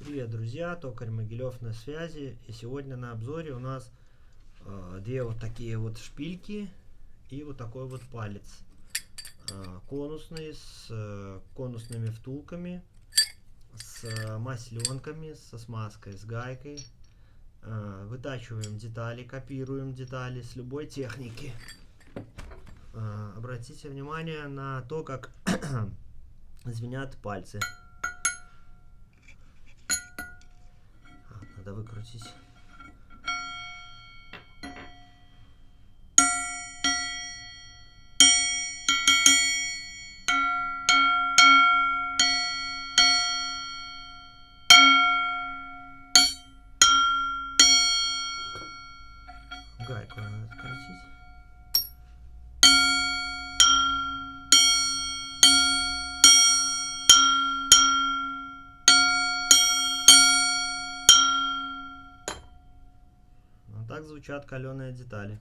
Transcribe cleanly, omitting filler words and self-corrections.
Привет, друзья! Токарь Могилев на связи. И сегодня на обзоре у нас две вот такие вот шпильки и вот такой вот палец. Конусный, с конусными втулками, с масленками, со смазкой, с гайкой. Вытачиваем детали, копируем детали с любой техники. Обратите внимание на то, как звенят пальцы. Надо выкрутить. Гайку надо открутить. Вот так звучат каленые детали.